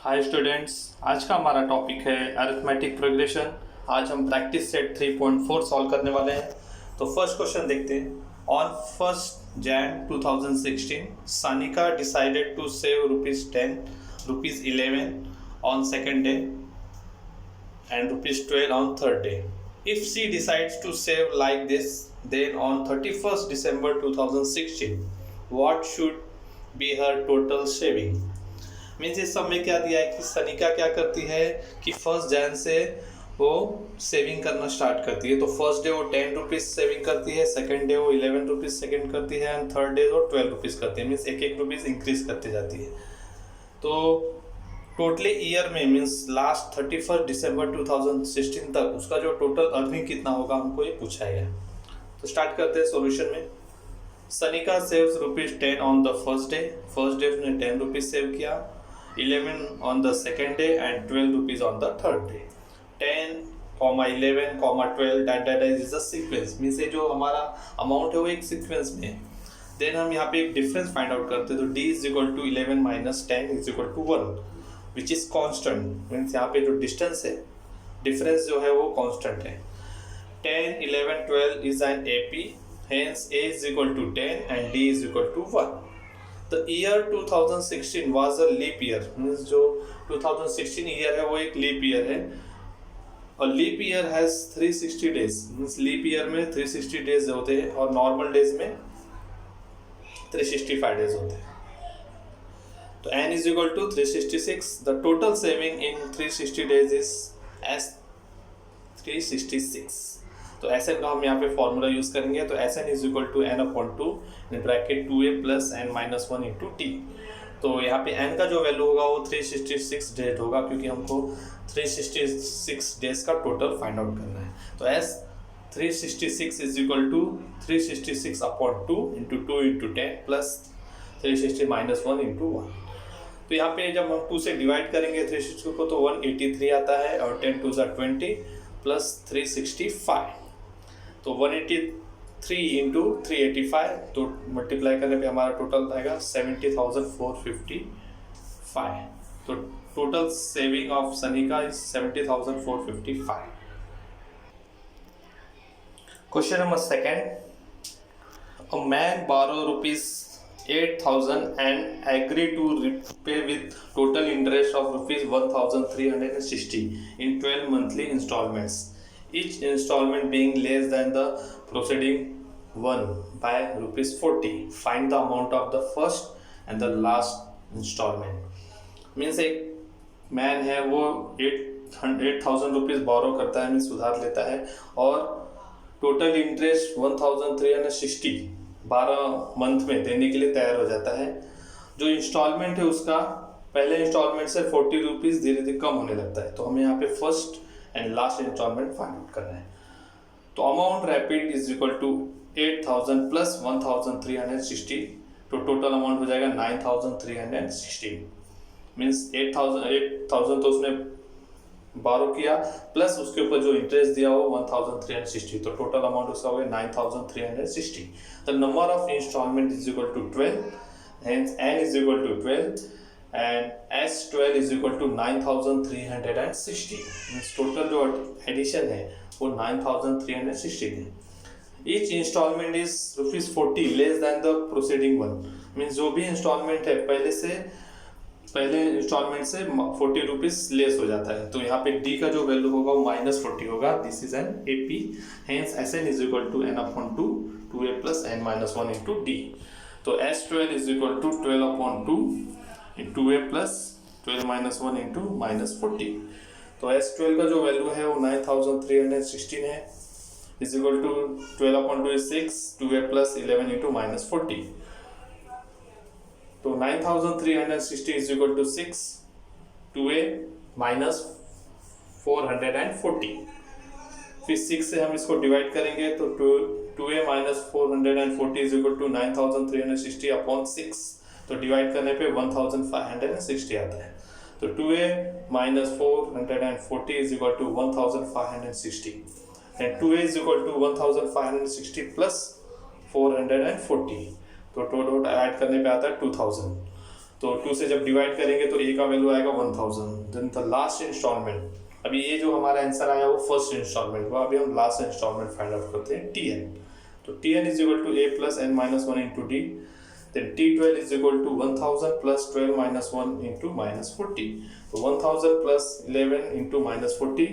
Hi students, आज का हमारा टॉपिक है अरिथमेटिक प्रोग्रेशन। आज हम प्रैक्टिस सेट 3.4 सॉल्व करने वाले हैं। तो फर्स्ट क्वेश्चन देखते हैं। On 1 Jan 2016 Sanika decided to save ₹10, ₹11 on second day and ₹12 on third day. If she decides to save like this, then on 31st December 2016, what should be her total saving? Means इस सब में क्या दिया है कि सनिका क्या करती है कि 1 जैन से वो सेविंग करना स्टार्ट करती है। तो फर्स्ट डे वो ₹10 सेविंग करती है, सेकंड डे वो ₹11 सेकंड करती है एंड थर्ड डे वो ₹12 करती है। मीन्स एक रुपीज़ इंक्रीज करती जाती है। तो टोटली ईयर में मीन्स लास्ट 31 दिसंबर 2016 तक उसका जो टोटल अर्निंग कितना होगा हमको ये पूछा है। तो स्टार्ट करते हैं सॉल्यूशन में। Sanika saves ₹10 on the first day उसने ₹10 सेव किया, 11 on the second day and ₹12 on the third day. 10, 11, 12 that is a sequence, means ये जो हमारा अमाउंट है वो एक सीक्वेंस में है। देन हम यहाँ पे एक डिफरेंस फाइंड आउट करते हैं। तो D is equal to 11 minus 10 is equal to 1 which is constant. Means यहाँ पे जो डिस्टेंस है, डिफरेंस जो है वो कॉन्स्टेंट है। 10, 11, 12 is an AP, hence A is equal to 10 and D is equal to 1. The year 2016 was a leap year, means जो 2016 year है वो एक लीप ईयर है। और leap year has 360 days, means leap year में 360 days होते हैं और नॉर्मल डेज में 365 डेज होते हैं। तो n is equal to 366. The total saving in 360 days is as 366. तो Sn का हम यहाँ पे फॉर्मूला यूज करेंगे। तो Sn is equal to n/2 in bracket 2a plus n-1 into t. तो यहाँ पे n का जो वैल्यू होगा वो 366 डेज होगा, क्योंकि हमको 366 डेज का टोटल फाइंड आउट करना है। तो S 366 is equal to 366/2 into 2 into 10 plus 360-1 into 1। तो यहाँ पे जब हम 2 से डिवाइड करेंगे 360 को तो 183 आता है और 10 2 20 प्लस 365। तो 183 इंटू 385, तो मल्टीप्लाई करने पे हमारा टोटल आएगा 70,455। तो total saving of Sanika is 70,455। Question number second. A man borrow ₹8,000 and agree to repay with total interest of ₹1,360 in 12 monthly installments, each installment being less than the preceding one by ₹40. Find the amount of the first and the last installment. Means एक man है वो ₹8,000 बोरो करता है, means उधार लेता है और total interest 1,360 12 month में देने के लिए तैयार हो जाता है। जो इंस्टॉलमेंट है उसका पहले इंस्टॉलमेंट से ₹40 धीरे धीरे कम होने लगता है। तो हमें यहाँ पे first and last instalment find out करना है। तो amount repaid is equal to 8,000 plus 1,360, तो टोटल अमाउंट हो जाएगा 9,360। मीन्स 8,000 तो उसने बारो किया प्लस उसके ऊपर जो इंटरेस्ट दिया वो 1,360, तो टोटल अमाउंट उसका हो गया 9,360। The number of instalment is equal to 12, hence n is equal to 12 and S12 is equal to 9,360। Means total जो एडिशन है वो 9,360 है। Each instalment is ₹40 less than the proceeding one. Means जो भी instalment है पहले इंस्टॉलमेंट से ₹40 less हो जाता है। तो यहाँ पे D का जो वैल्यू होगा वो -40 होगा। This is an AP, hence Sn is equal to n/2 2a plus n-1 into D। तो S12 is equal to 12/2 into a plus 12-1 into -40। तो S12 का जो वैल्यू है वो 9,316 है, is equal to 12/2 is 6, 2a plus 11 into -40। तो 9,360 is equal to 6, 2a minus 440। फिर 6 से हम इसको डिवाइड करेंगे तो 2a minus 440 is equal to 9,360/6। तो डिवाइड करने पे 1,560 आता है। तो 2a minus 440 is equal to 1,560 and 2a is equal to 1,560 plus 440। तो टोटल ऐड करने पे आता है 2000। तो 2 से जब डिवाइड करेंगे तो ए का वैल्यू आएगा 1000। देन द लास्ट इंस्टॉलमेंट, अभी ये जो हमारा आंसर आया वो फर्स्ट इंस्टॉलमेंट हुआ, अभी हम लास्ट इंस्टॉलमेंट फाइंड आउट करते हैं tn। तो tn is equal to a plus n minus 1 into d, then t12 is equal to 1000 plus 12 minus 1 into minus 40। तो 1000 प्लस 11 इंटू माइनस 40,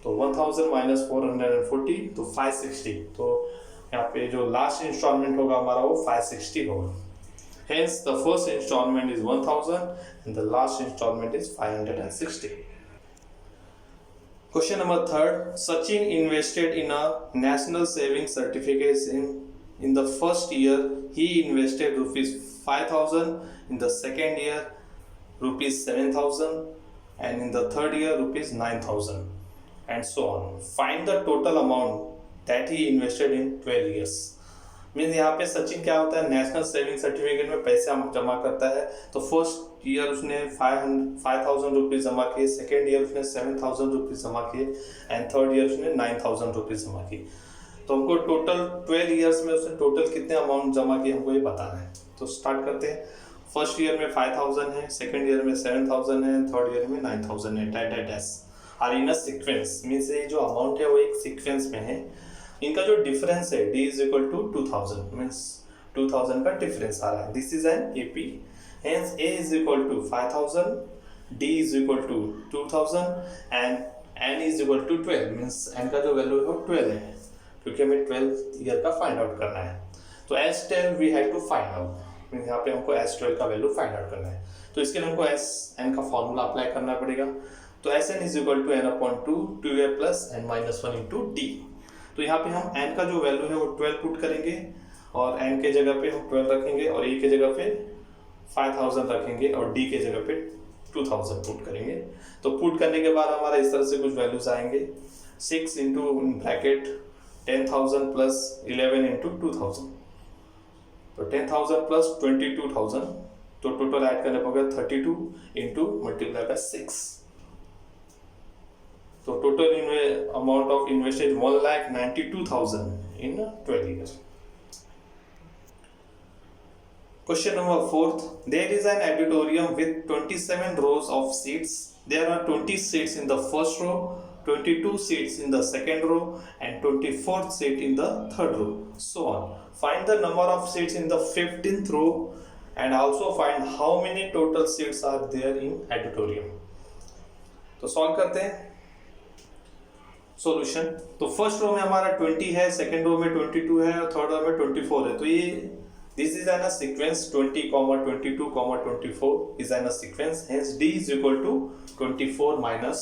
तो 1000 माइनस 440 तो 560। तो यहाँ पे जो लास्ट इंस्टॉलमेंट होगा हमारा वो 560 होगा। Hence the first installment is 1000 and the last installment is 560. Question number 3. Sachin invested in a national savings certificate in the first year. He invested rupees 5000, in the second year rupees 7000, and in the third year rupees 9000, and so on. Find the total amount that he invested in 12 years. Means यहाँ पे सचिन क्या होता है, national saving certificate में पैसे जमा करता है। तो फर्स्ट ईयर उसने 5000 रुपीज जमा किए, सेकेंड ईयर उसने 7000 रुपीज जमा किए, एंड थर्ड ईयर उसने 9000 रुपीज जमा किए। तो हमको टोटल 12 ईयर्स में उसने टोटल कितने अमाउंट जमा किए हमको ये बताना है। तो स्टार्ट करते हैं। फर्स्ट ईयर में 5000 है, सेकेंड ईयर में 7000 है, थर्ड ईयर में 9000 है। Dash are in a sequence, means ये जो अमाउंट है वो एक सीक्वेंस में है। इनका जो डिफरेंस है d is equal to 2000, means 2000 का डिफरेंस आ रहा है। This is an AP, hence a is equal to 5000, d is equal to 2000 and n is equal to 12, means n का जो वैल्यू है वो 12 है, क्योंकि हमें 12 ईयर का फाइंड आउट करना है। तो S12 we have to find out, means यहाँ पे हमको S12 का वैल्यू फाइंड आउट करना है। तो इसके लिए हमको Sn का फॉर्मूला अप्लाई करना पड़ेगा। तो Sn is equal to n upon 2a plus n minus 1 into d। तो यहाँ पे हम n का जो वैल्यू है वो 12 पुट करेंगे, और n के जगह पे हम 12 रखेंगे, और a के जगह पे 5000 रखेंगे, और d के जगह पे 2000 पुट करेंगे। तो पुट करने के बाद हमारा इस तरह से कुछ वैल्यूज आएंगे। 6 इंटू ब्रैकेट 10,000 प्लस 11 इंटू 2000, तो 10,000 प्लस 22,000, तो टोटल ऐड करने पर 32 इंटू मल्टीप्लाई बाय 6। तो total amount of invested 1,92,000 in 12 years. Question number 4. There is an auditorium with 27 rows of seats. There are 20 seats in the first row, 22 seats in the second row, and 24th seat in the third row. So on. Find the number of seats in the 15th row and also find how many total seats are there in auditorium. तो solve करते हैं। Solution, तो first row में हमारा 20 है, second row में 22 है, और थर्ड रो में 24 है। तो ये this is an a sequence 20, 22, 24 is an a sequence, hence d is equal to 24 minus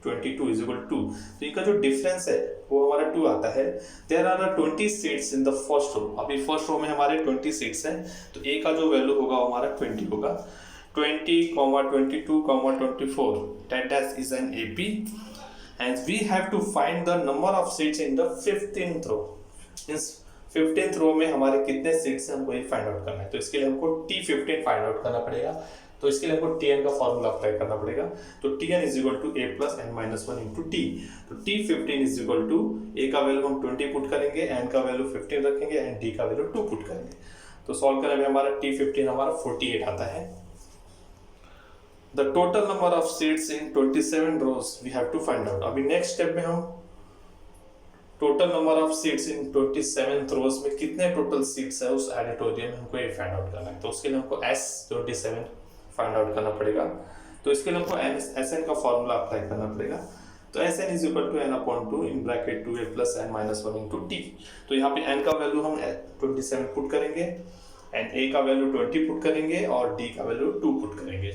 22 is equal to 2। तो इनका जो डिफरेंस है वो हमारा 2 आता है। There are 20 seats in the first row. अभी फर्स्ट रो में हमारे 20 सीट्स हैं, तो a का जो वैल्यू होगा वो हमारा 20 होगा। 20, 22, 24, that is an AP, and we have to find the number of seats in the 15th row. Means 15th row में हमारे कितने सीट्स हैं हमको ये फाइंड आउट करना है। तो इसके लिए हमको T15 फाइंड आउट करना पड़ेगा। तो इसके लिए हमको Tn का फॉर्मूला अप्लाई करना पड़ेगा। तो Tn is equal to a plus n minus 1 into t. तो T15 is equal to a का वैल्यू हम 20 पुट करेंगे, n का वैल्यू 15 रखेंगे, एंड d का वैल्यू 2 पुट करेंगे। तो सॉल्व करने में हमारा T15 हमारा 48 आता है। The total number of seats in 27 rows we have to find out. अभी नेक्स्ट स्टेप में हम total number of seats in 27 रोज में कितने टोटल सीट्स है उस ऑडिटोरियम में हमको ये फाइंड आउट करना है। तो उसके लिए हमको S27 फाइंड आउट करना पड़ेगा। तो इसके लिए हमको Sn का फॉर्मूला अप्लाई करना पड़ेगा। तो Sn is equal to n upon 2 in bracket 2a plus n minus 1 into t. तो यहाँ पे n का वैल्यू हम 27 पुट करेंगे, एंड a का वैल्यू 20 पुट करेंगे, और d का वैल्यू 2 पुट करेंगे।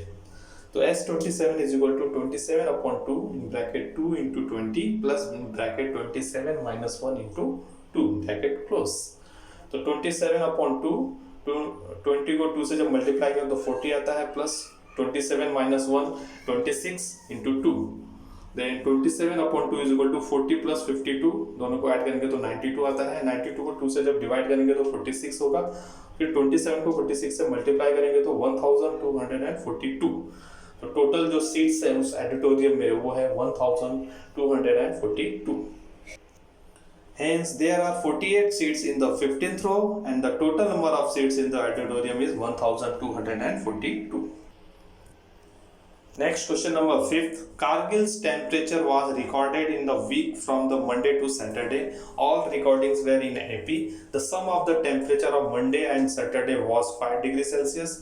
तो S27 is equal to 27 upon 2 in bracket 2 into 20 plus in bracket 27 minus 1 into 2 bracket close. तो 27 upon 2, 20 को 2 से जब मल्टीप्लाई करें तो 40 आता है, plus 27 minus 1 26 into 2, then 27 upon 2 is equal to 40 plus 52, दोनों को ऐड करेंगे तो 92 आता है। 92 को 2 से जब डिवाइड करेंगे तो 46 होगा, फिर 27 को 46 से मल्टीप्लाई करेंगे तो 1242। तो टोटल जो सीट्स है उस ऑडिटोरियम में वो है 1242। Hence, there are 48 seats in the 15th row and the total number of seats in the auditorium is 1242. Next question number 5th. Kargil's temperature was recorded in the week from the Monday to Saturday. All recordings were in AP. The sum of the temperature of Monday and Saturday was 5 degrees Celsius,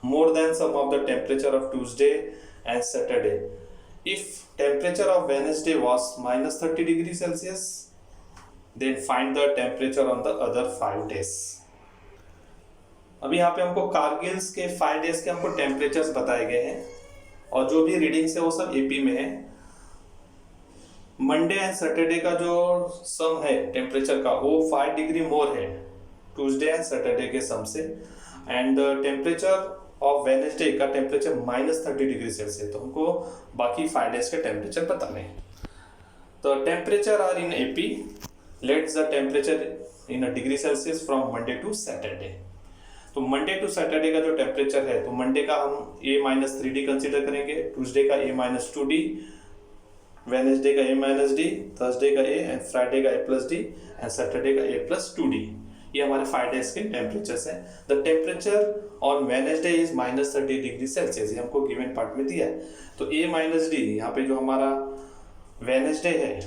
more than sum of the temperature of Tuesday and Saturday. If temperature of Wednesday was minus 30 degrees Celsius, then find the temperature on the other 5 days. अभी यहाँ पे हमको कारगिल्स के 5 days के हमको temperatures बताए गए हैं और जो भी रीडिंग्स है वो सब एपी में है। मंडे एंड सैटरडे का जो सम है टेम्परेचर का वो 5 डिग्री मोर है ट्यूसडे एंड सैटरडे के सम से, एंड टेम्परेचर ऑफ वेडनेसडे का टेम्परेचर माइनस 30 डिग्री सेल्सियस। तो हमको बाकी 5 डेज के टेम्परेचर बताने हैं। तो temperature are in AP, let's the temperature in degree Celsius from Monday to Saturday. तो मंडे टू सैटरडे का जो टेम्परेचर है, तो मंडे का हम A-3D कंसीडर करेंगे, ट्यूसडे का A-2D, वेडनेसडे का A-D, थर्सडे का A एंड फ्राइडे का A+D एंड सैटरडे का A+2D। ये हमारे 5 डेज के टेम्परेचर्स हैं। The temperature on Wednesday is -30 degree Celsius, ये हमको गिवन पार्ट में दिया है। तो A-D यहाँ पे जो हमारा वेडनेसडे है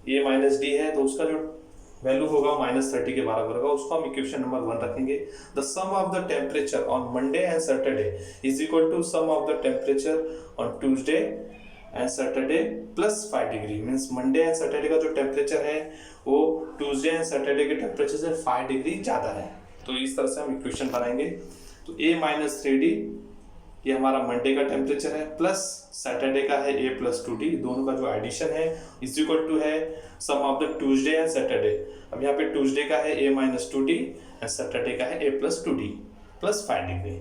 A-D है, तो उसका जो वैल्यू होगा -30 के बराबर होगा, उसको हम इक्वेशन नंबर 1 रखेंगे। The sum of the temperature on Monday and Saturday is equal to sum of the temperature on Tuesday and Saturday plus 5 degree. Means Monday and Saturday का जो टेम्परेचर है वो ट्यूसडे एंड सैटरडे के temperature से 5 degree ज़्यादा है। तो इस तरह से हम इक्वेशन बनाएंगे। तो A-3D ये हमारा मंडे का टेम्परेचर है, प्लस सैटरडे का है A+2D, दोनों का जो एडिशन है इज इक्वल टू है sum of the Tuesday and Saturday. अब यहाँ पे ट्यूसडे का है A-2D एंड सैटरडे का है A+2D प्लस 5 डिग्री।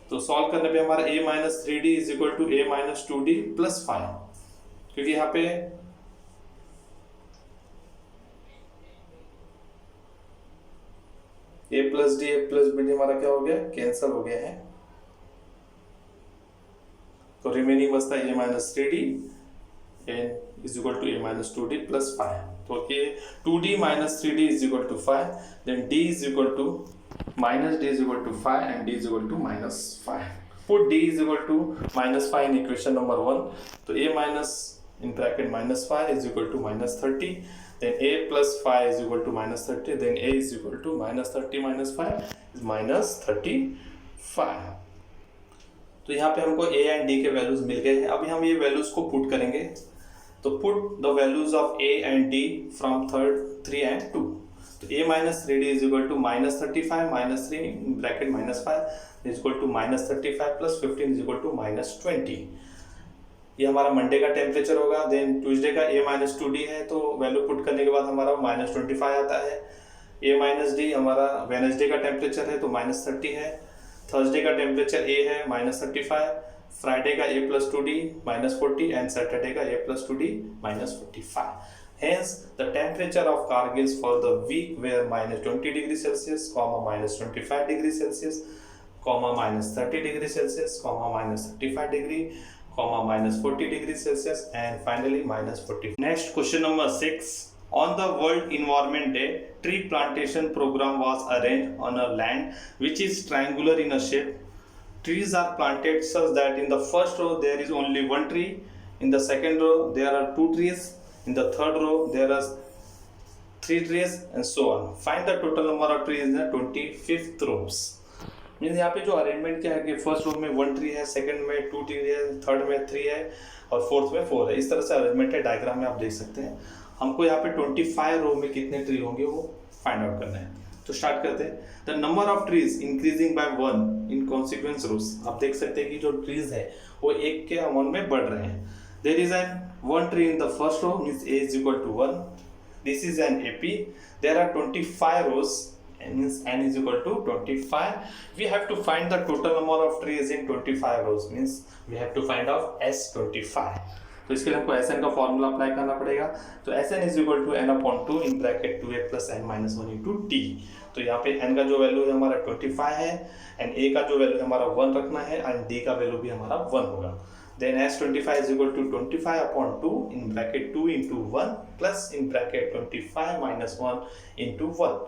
तो सॉल्व करने पे हमारा A-3D is equal to A-2D plus 5, क्योंकि यहाँ पे A+D A+B हमारा क्या हो गया, कैंसल हो गया है। तो रिमेनिंग बचता है A-3D and is equal to A-2D plus 5। तो ये 2D minus 3D is equal to 5, then D is equal to minus D is equal to 5 and D is equal to -5. Put D is equal to -5 in equation number 1. तो A minus in bracket -5 is equal to -30, then A plus 5 is equal to -30, then A is equal to -30 minus 5 is -35। तो यहाँ पे हमको A and D के values मिल गए हैं। अभी हम ये वैल्यूज को पुट करेंगे। तो put the values of A and D from 3 and 2। तो A-3D is equal to -35 -3 in bracket -5 is equal to -35 plus 15 is equal to -20। ये हमारा मंडे का टेम्परेचर होगा। देन ट्यूसडे का A-2D है, तो वैल्यू पुट करने के बाद हमारा -25 आता है। A-D हमारा वेडनेसडे का टेम्परेचर है, तो -30 है। थर्सडे का टेम्परेचर A है -35, फ्राइडे का A+2D -40 एंड सैटरडे का A+2D -45। Hence, the temperature of Kargil for the week were -20 degree Celsius, -25 degree Celsius, -30 degree Celsius, -35 degree, -40 degree Celsius, and finally -40. Next, question number 6. On the World Environment Day, tree plantation program was arranged on a land which is triangular in a shape. Trees are planted such that in the first row there is only one tree, in the second row there are 2 trees, in the third row there are 3 trees, and so on. Find the total number of trees in the 25th rows. Means यहाँ पे जो arrangement क्या है कि first row में 1 tree है, second में 2 tree है, थर्ड में 3 है और फोर्थ में 4 है। इस तरह से अरेंजमेंट है, डायग्राम में आप देख सकते हैं। हमको यहाँ पे 25 रो में कितने ट्री होंगे वो फाइंड आउट करना है। तो स्टार्ट करते हैं। The number of trees increasing by 1 in consequence rows. आप देख सकते हैं कि जो ट्रीज है वो 1 के अमाउंट में बढ़ रहे हैं। There is an 1 tree in the first row, means A is equal to 1. This is an AP. There are 25 rows, means n is equal to 25. We have to find the total number of trees in 25 rows, means we have to find out S25. तो इसके लिए हमको Sn का formula apply करना पड़ेगा। तो Sn is equal to n/2 in bracket 2a plus n minus 1 into t। तो यहाँ पे n का जो वैल्यू है हमारा 25 है एंड a का जो वैल्यू हमारा 1 रखना है एंड d का वैल्यू भी हमारा 1 होगा। Then S25 is equal to 25 upon 2 in bracket 2 into 1 plus in bracket 25 minus 1 into 1.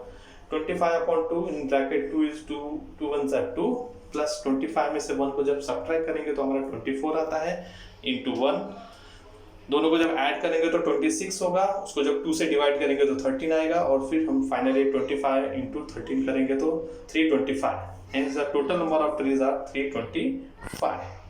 25 upon 2 in bracket 2 is 2 1s are 2 plus 25 में से 1 को जब सब्ट्रैक्ट करेंगे तो हमारा 24 आता है into 1. दोनों को जब ऐड करेंगे तो 26 होगा, उसको जब 2 से डिवाइड करेंगे तो 13 आएगा और फिर हम फाइनली 25 into 13 करेंगे तो 325. Hence the total number of trees are 325.